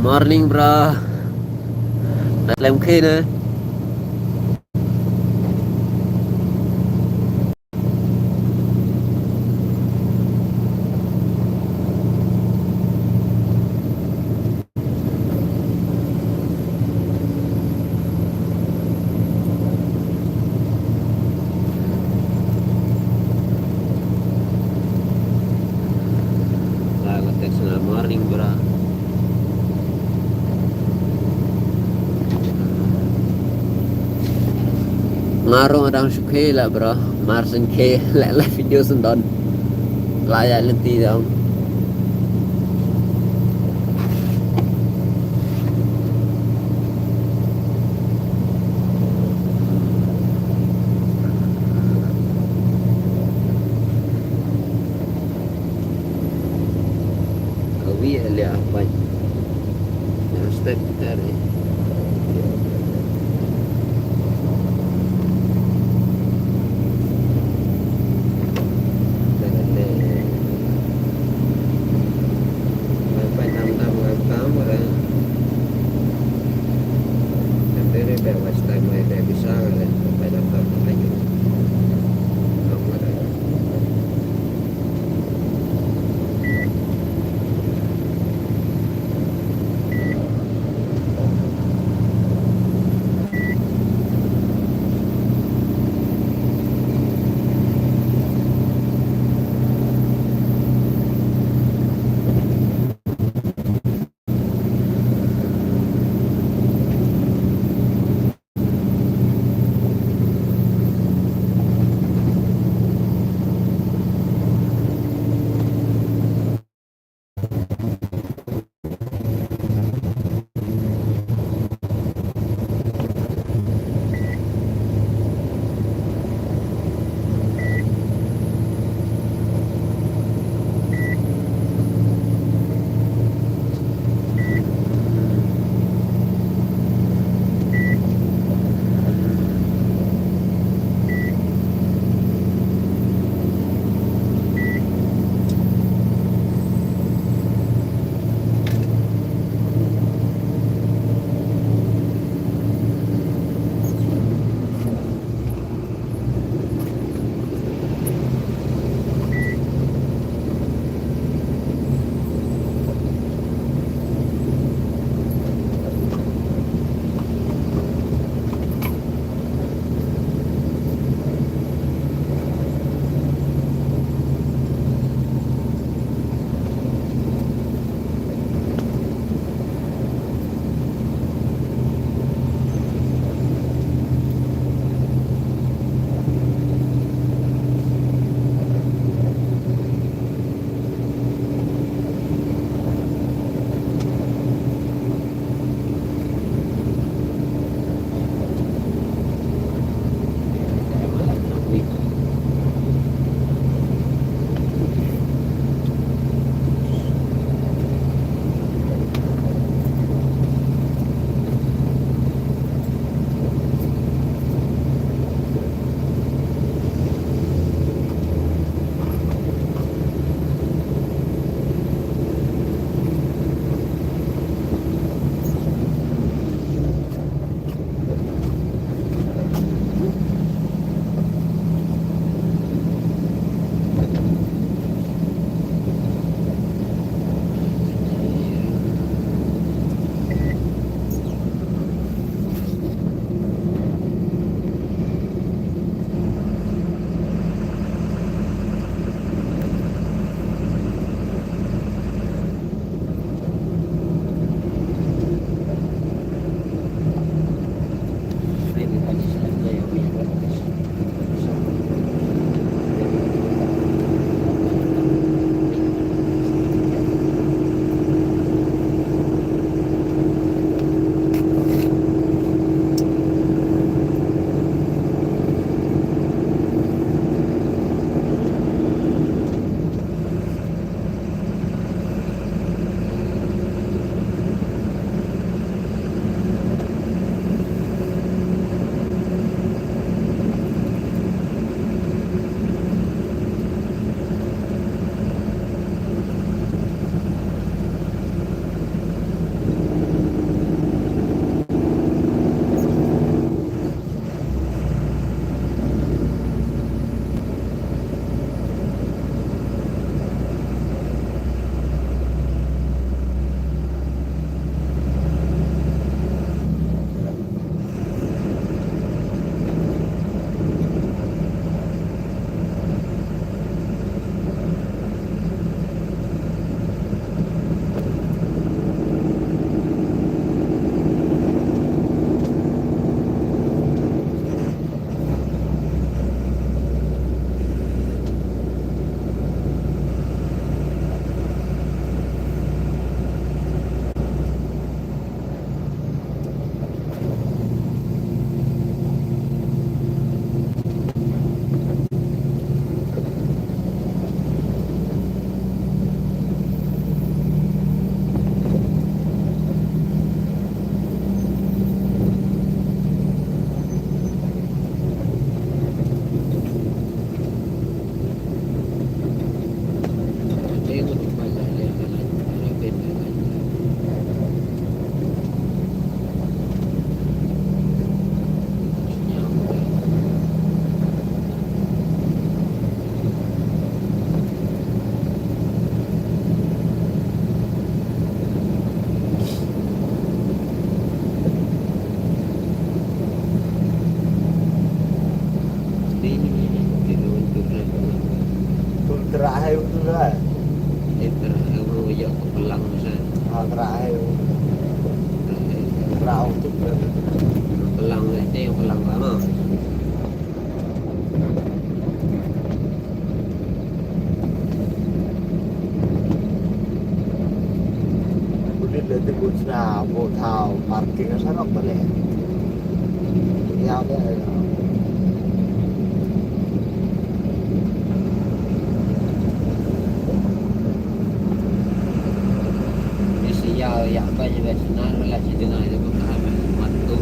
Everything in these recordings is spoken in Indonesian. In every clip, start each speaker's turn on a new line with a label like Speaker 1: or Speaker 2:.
Speaker 1: Morning bro. Làm khi nữa. Lagu teksnya morning bro. Ngaruh orang suka lah bro. Marsen ke lại video sendon. Layak lenti dong. Kawi lihat apa? Yang step dari.
Speaker 2: terakhir itu lah.
Speaker 1: Terakhir ya kebelang saya.
Speaker 2: Terakhir rau tu
Speaker 1: Pelang itu yang pelang lama.
Speaker 2: kemudian dari Bujna, Botau, parkir sana boleh. Ya ada.
Speaker 1: Sial ya apa je benar lah cina itu bukan waktu.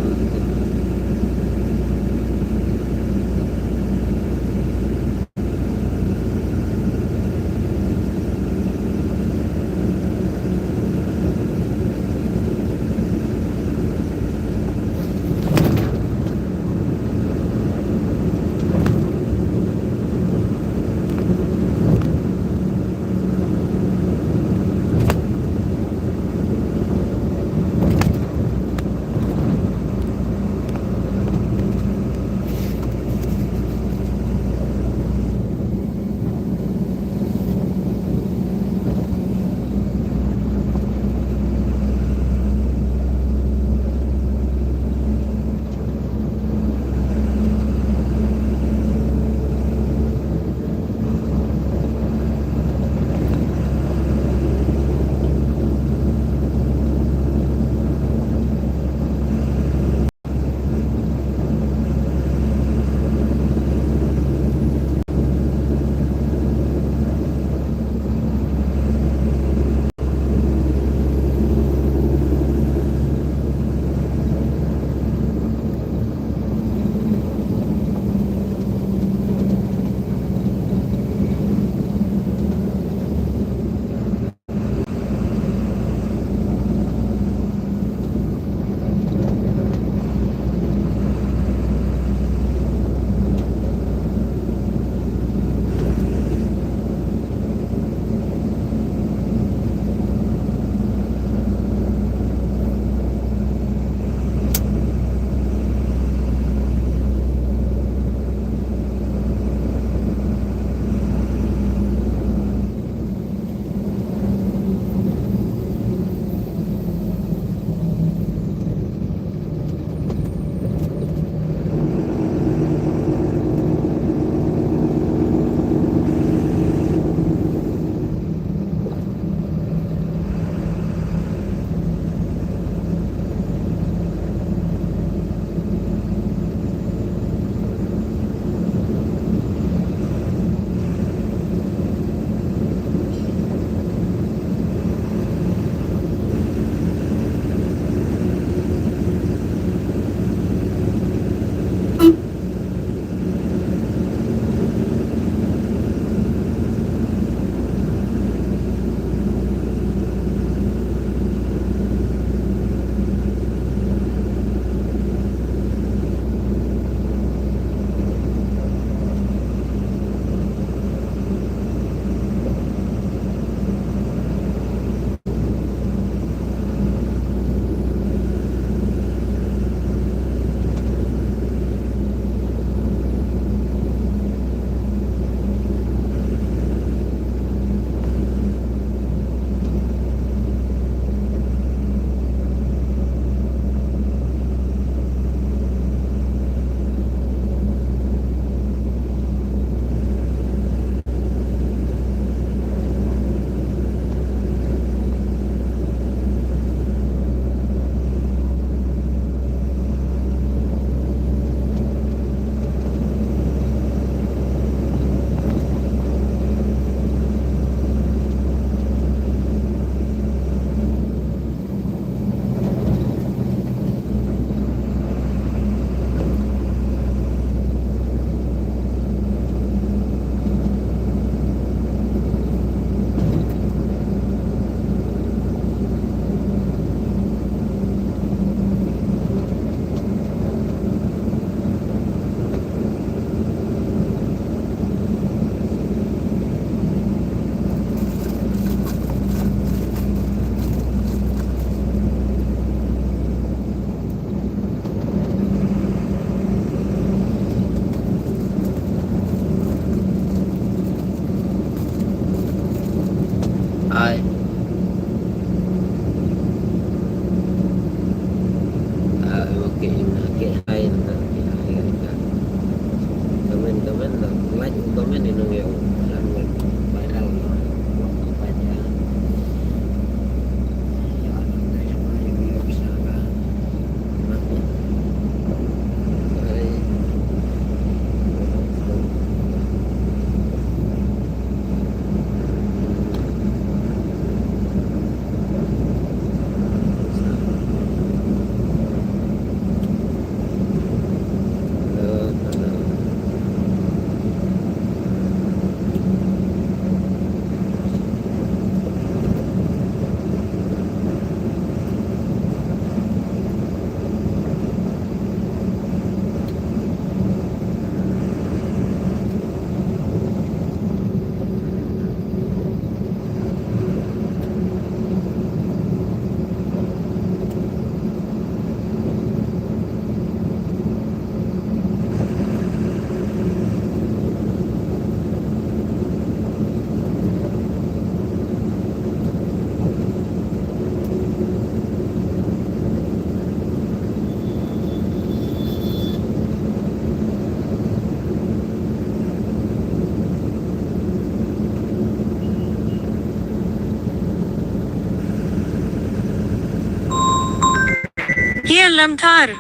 Speaker 3: Sebentar.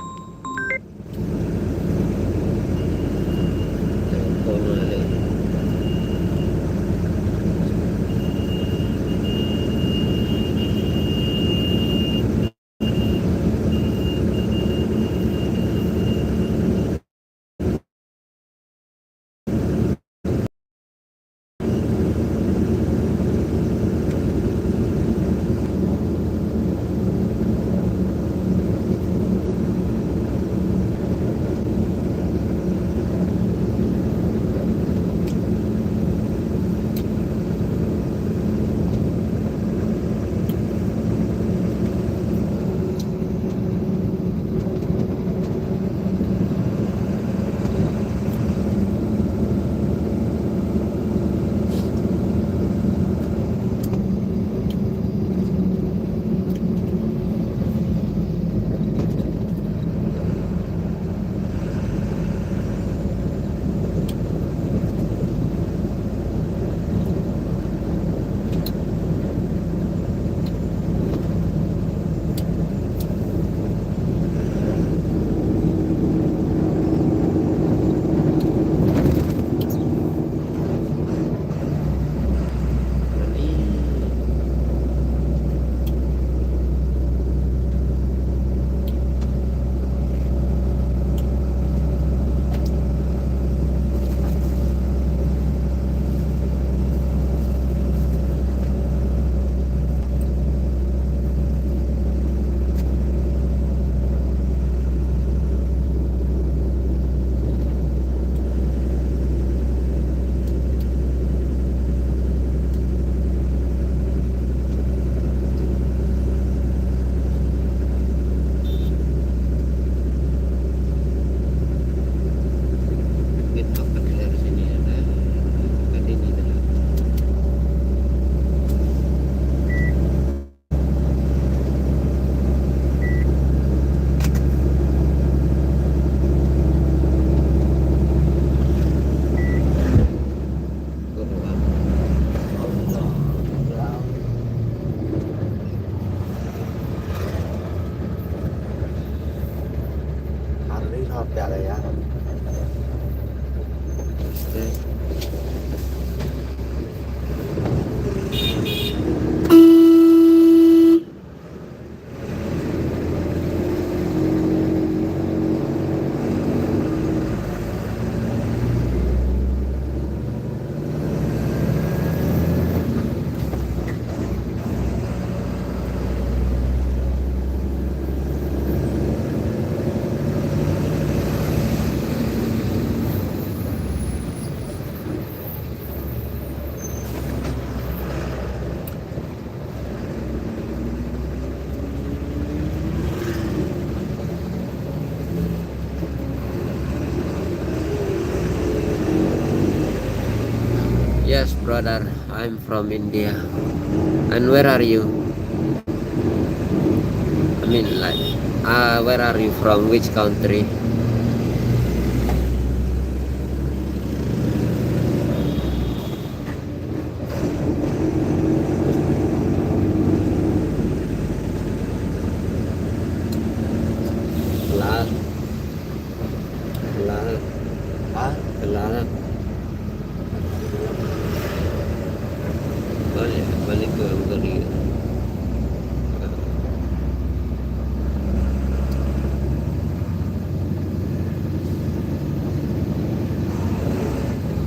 Speaker 1: Telepon ada. Yes, brother, I'm from India. And where are you? I mean, like, where are you from? Which country? Kelar, kelar,
Speaker 2: Hah?
Speaker 1: kelar. Balik ke Hungary.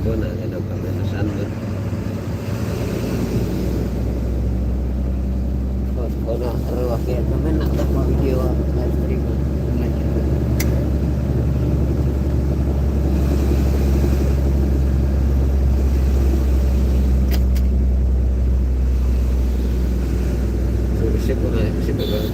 Speaker 1: Kau nak ada pemanasan ber? Kau nak terwakil, kau nak dapat video live stream. Siapa nak? Siapa nak?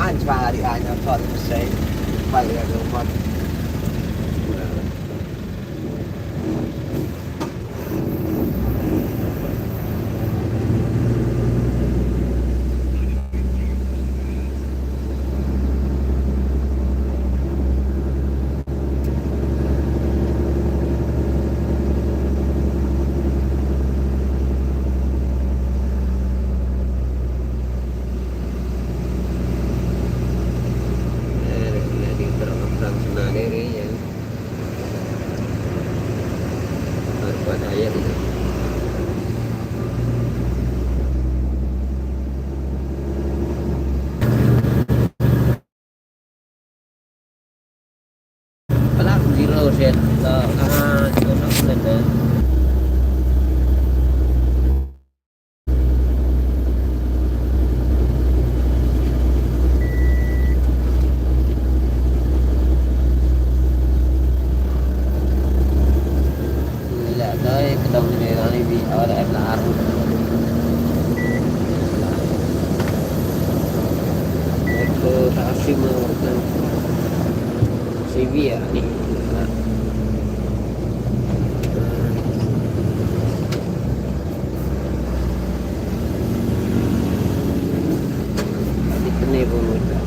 Speaker 2: Anjma di anya thot say balik ke rumah.
Speaker 1: buat air itu. Pelak zero set itu nak set. Là tới cái đông này nó đi bị ở đây em là ăn ke Rasim Sevilla nih. Tadi kene pun udah.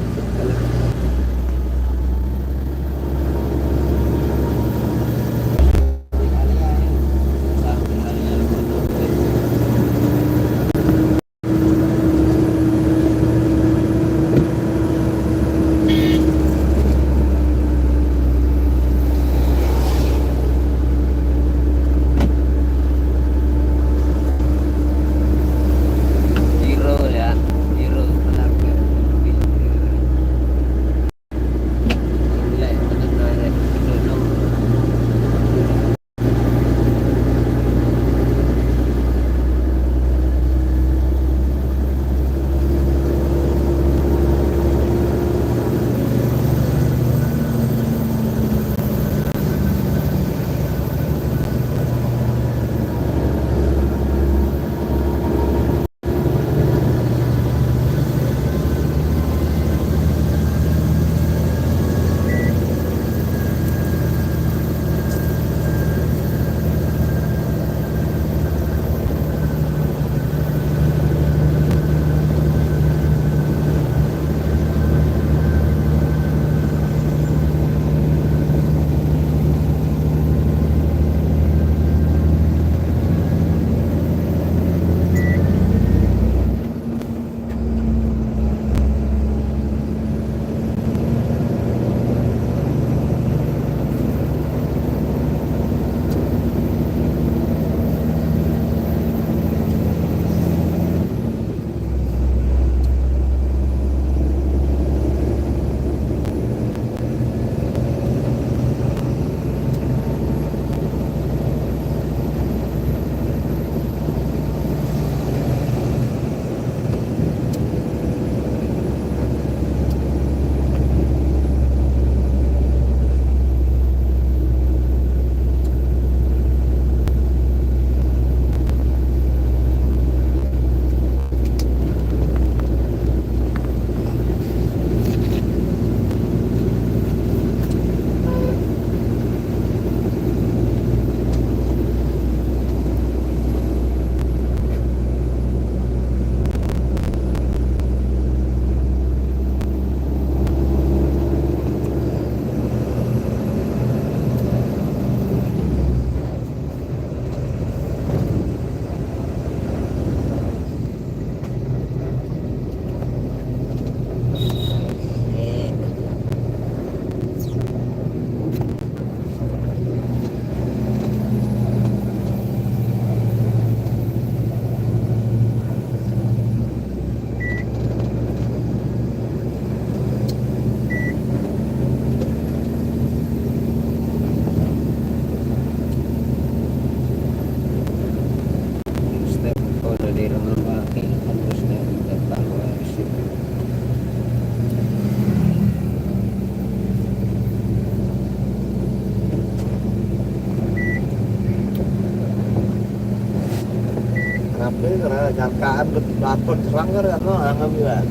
Speaker 2: Ini karena jangkaan lapor serang kan no alhamdulillah. Nah,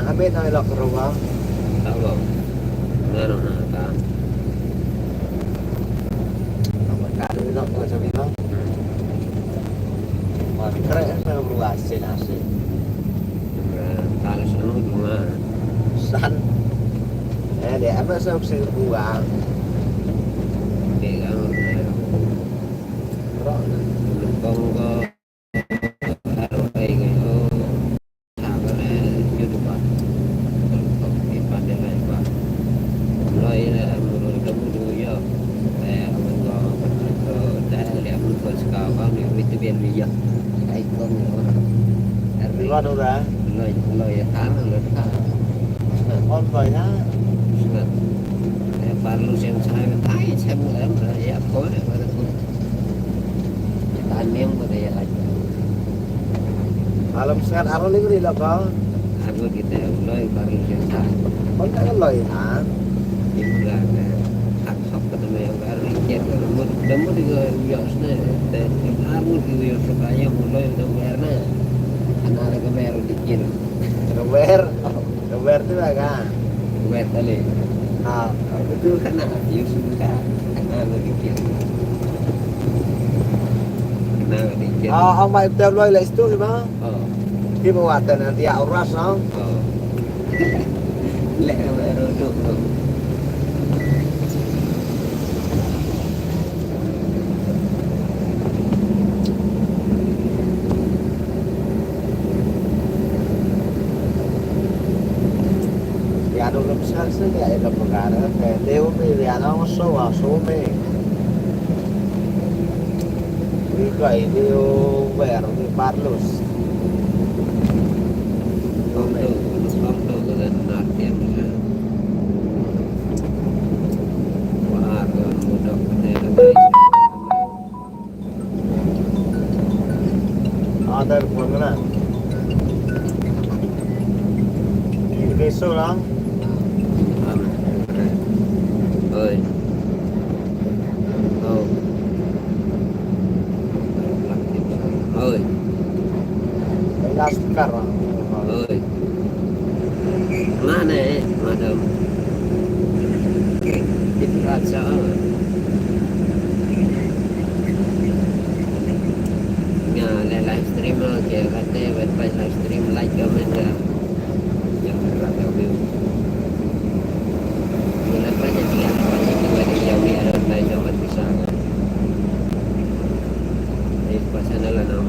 Speaker 2: apa itu yang lo kerubah?
Speaker 1: Tahu meron na ka
Speaker 2: Kali lo kau cakap lo. Keren saya berhasil asli.
Speaker 1: kalau sanu bunga
Speaker 2: San. Dia apa saya usir buang.
Speaker 1: di kan
Speaker 2: Roh.
Speaker 1: biar dia cái con
Speaker 2: Gua đâu ra?
Speaker 1: lời lời tháng lời tháng
Speaker 2: Con vậy á.
Speaker 1: perlu saya mulai ya boleh pada pun tanya yang pada ya
Speaker 2: Alam sehat arah ni beri lah kau.
Speaker 1: aku kita mulai perlu saya
Speaker 2: Con tak loy hả?
Speaker 1: Imran hak sok ketemu yang baru kiat demo juga biasanya dan aku juga yang sukanya mulai udah karena anak baru dikit
Speaker 2: Keber tu lah kan.
Speaker 1: gue tadi
Speaker 2: Ah,
Speaker 1: itu karena dia suka karena dikit karena dikit
Speaker 2: ông mày theo loy lại tu mà.
Speaker 1: oh
Speaker 2: Khi mà hoạt tình thì ảo ra sao?
Speaker 1: oh lẹ baru duduk
Speaker 2: Ya đâu làm sao sẽ vậy là một cái đó. Cái tiêu mi ya nó số vào số mi. Đi vậy tiêu về rồi đi bắt lus.
Speaker 1: Konto dan artian wah mudah
Speaker 2: Ada pun mana? Ini besok lah.
Speaker 1: ơi ơi
Speaker 2: Last sekarang.
Speaker 1: ơi mana madam itu rasa ya live stream ke katanya website live stream like comment yang berapa view mulai banyak dia banyak juga dia ada online dapat bisa ini pasal lah nam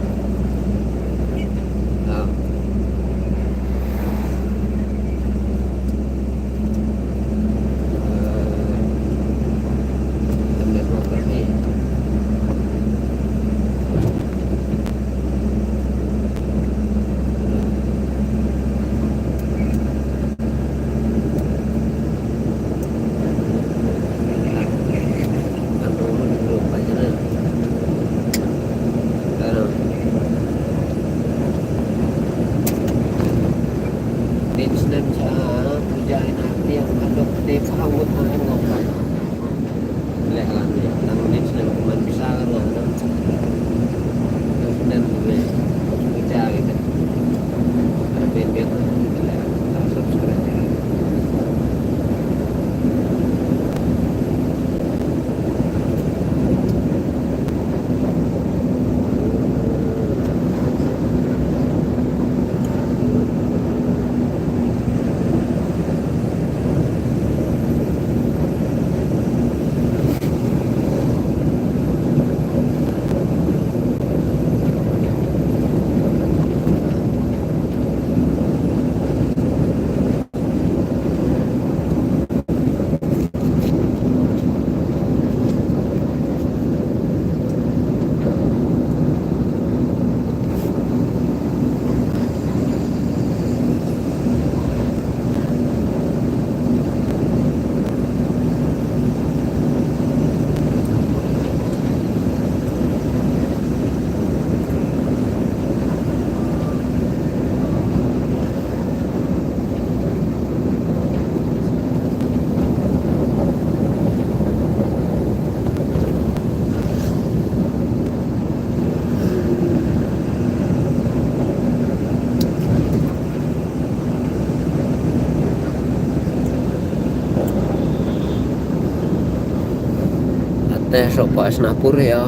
Speaker 1: teh sopa snapur ya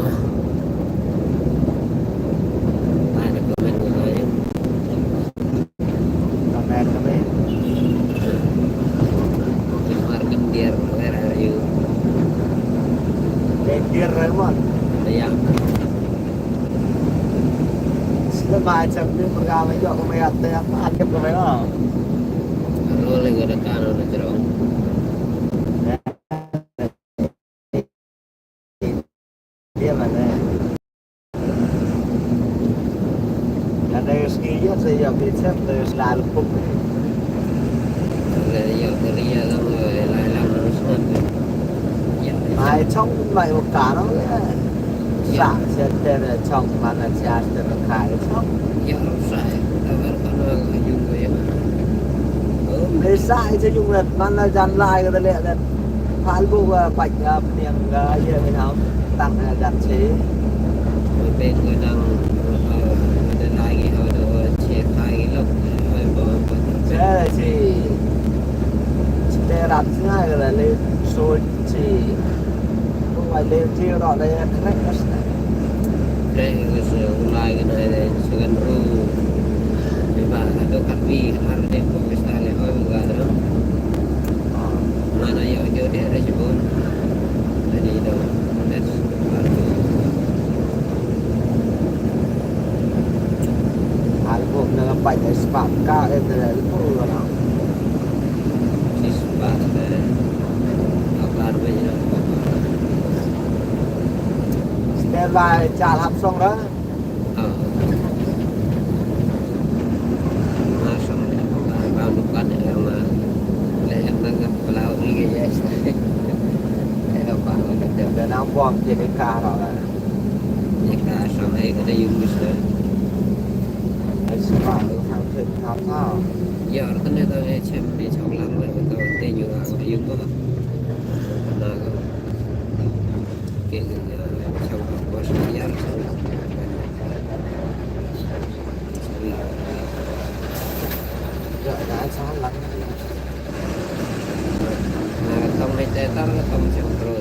Speaker 1: ada komen lain
Speaker 2: Comment kami.
Speaker 1: marken biar where are you
Speaker 2: Kekir Raymond.
Speaker 1: yang
Speaker 2: Sila macam ni perkara juga kami ada yang akib kami lah.
Speaker 1: kalau lagi ada kan ada cerong
Speaker 2: Dia mana? Ada ski ya saya bisa terus lalu pun.
Speaker 1: Rồi giờ thì bây giờ xong rồi lại làm nó sớm rồi. Giờ thì
Speaker 2: Mai trong vậy một cả nó sạ sẽ tên là trong mà là cha tên là khai trong.
Speaker 1: giờ nó sai, tao vẫn còn nó dùng cái mà.
Speaker 2: Để sai cho dùng làมันlà dàn lại cái này là phán bộ bạch niềng gì vậy nào tăng dàn chế.
Speaker 1: Rồi bên người đang người ta lại cái hồi đó chia khai cái lúc rồi bỏ
Speaker 2: Thế là chỉ để đặt thứ hai là lên số chỉ không phải lên chiêu đó đây là khách đó.
Speaker 1: đây cái sự lại cái này là sự gần ru nhưng mà ada kapi harus dia fokus tali oh enggak ada mana ya dia dia ada sebut jadi itu that's baru
Speaker 2: Album dengan banyak sebab kau itu itu orang.
Speaker 1: siswa kabar banyak
Speaker 2: Standby trả làm xong đó.
Speaker 1: masuk baru depan yang leher nangkap pelaut ni guys ada apa ada
Speaker 2: Để nào vòng thì cái cả đó là
Speaker 1: jika sampai kita yungus
Speaker 2: cái sebab itu hàng thịt tháp sao.
Speaker 1: giờ nó tên tao nghe xem đi chọn lắm rồi tao tên nhiều cái dùng có na có cái trong có sự giá
Speaker 2: Đợi đã sáng lắm.
Speaker 1: không hay tao tao nó không chọn rồi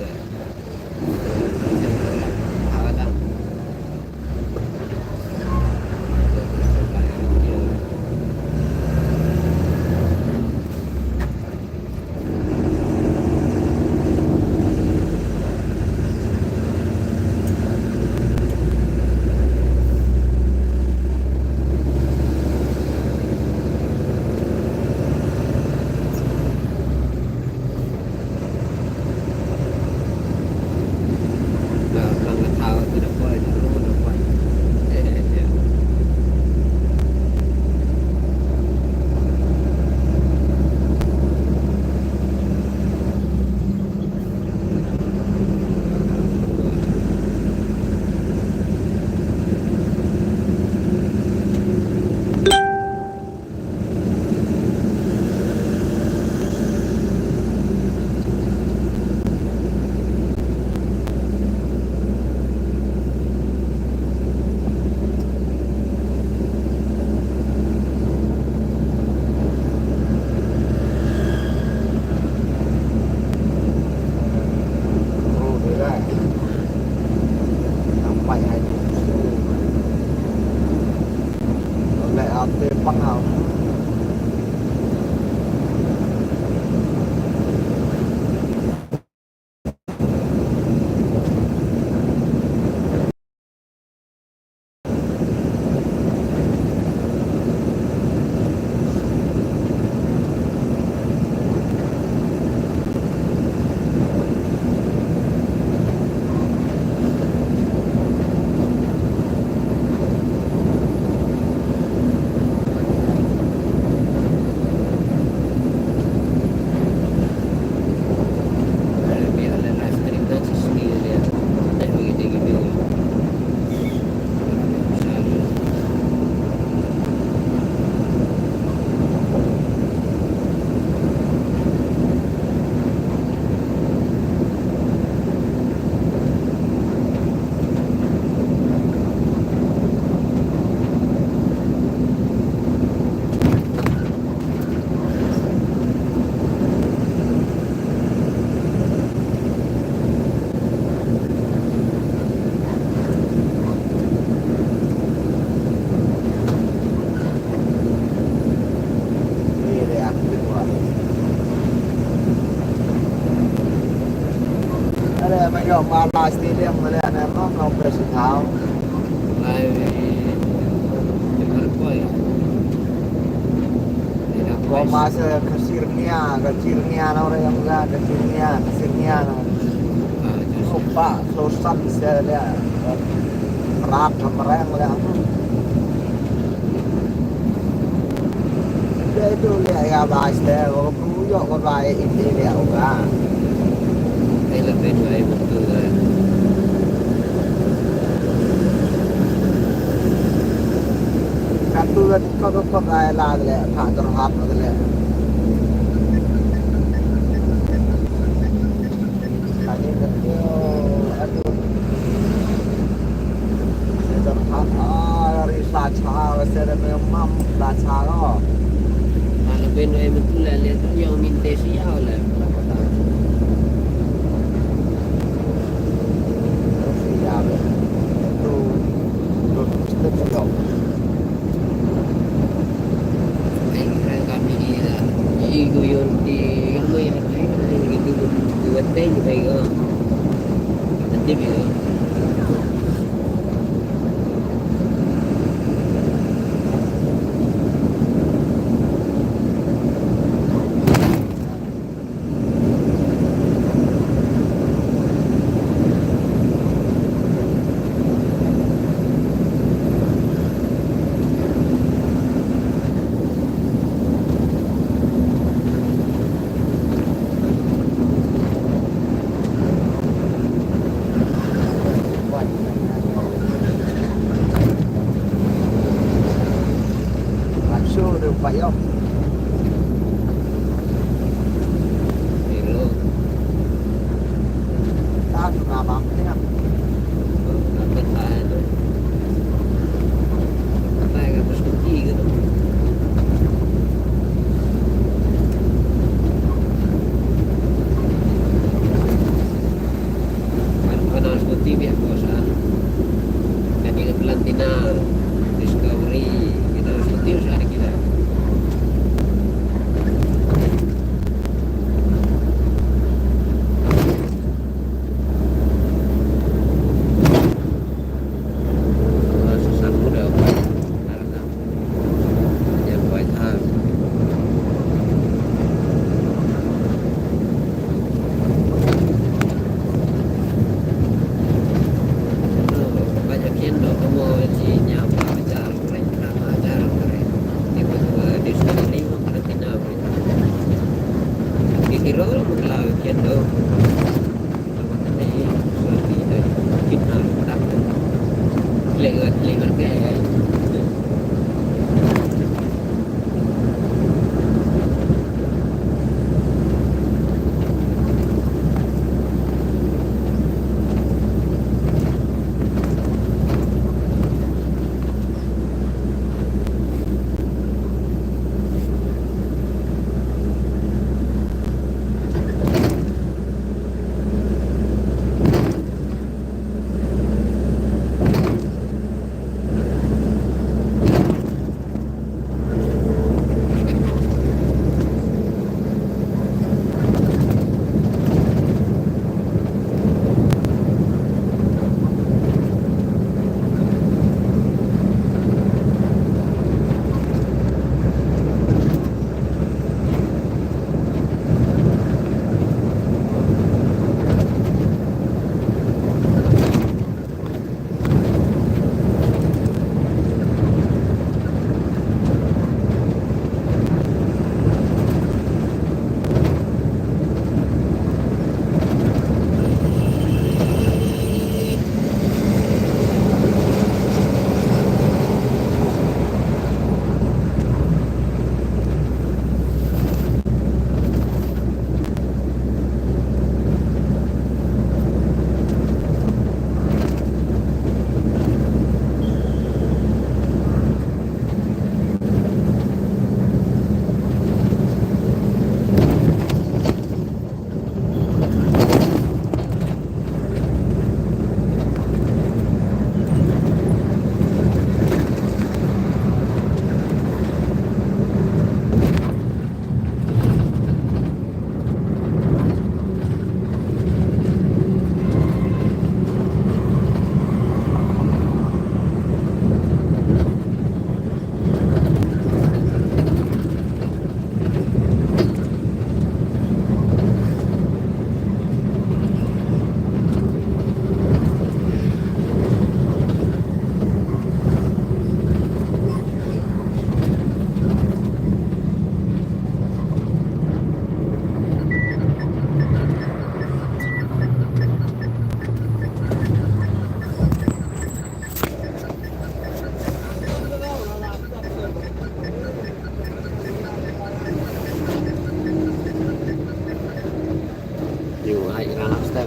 Speaker 2: Yo malah stadium melihat emang kompres tahu. Gua masa kesirnya orang yang enggak kesirnya. Lupa sosan saya dia. Rat mereng lah. Dia itu lihat gambar saya, orang peruyuk kan baik ini lihat orang.
Speaker 1: Đây là bên ngoài một cửa.
Speaker 2: Satu kan kau pakai lah tu lihat, tak terhap tu lihat. Tadi tu, aduh. Saya terhap, dari selacak, saya memang selacak oh.
Speaker 1: Kalau bên ngoài một cửa là lihat tuh yang minta sial lah. Berapa tahun?
Speaker 2: Siap. Itu sedap.
Speaker 1: Anh kami ni lah. Igu yun di ilmu yang lain gitu buat teh juga itu. Nanti gitu.
Speaker 2: Langsung dia payah.
Speaker 1: Pero
Speaker 2: Tak apa ni.
Speaker 1: dapat tahan. Apa yang harus kunci gitu. Kan harus kunci biar kosan. Kan ini Pelantina Discovery kita harus kunci usaha kita. Susah muda karena yang White House. Banyak yang dok kamu si nyapa ajar mereka ajar mereka tiba-tiba di sekali mau karantina mereka dikira orang mengelau yang dok apa tadi seperti itu kita tak lewat kayak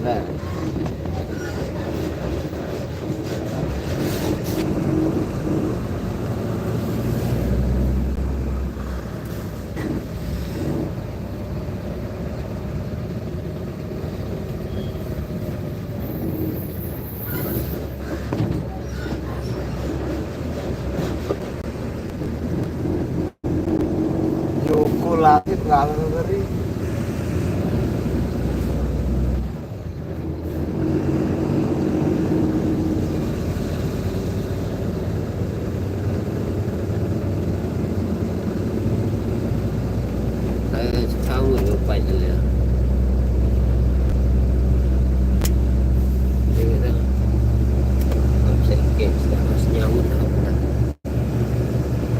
Speaker 1: lah.
Speaker 2: Yokulatip kalau ngeri.
Speaker 1: Kamu lupa aja.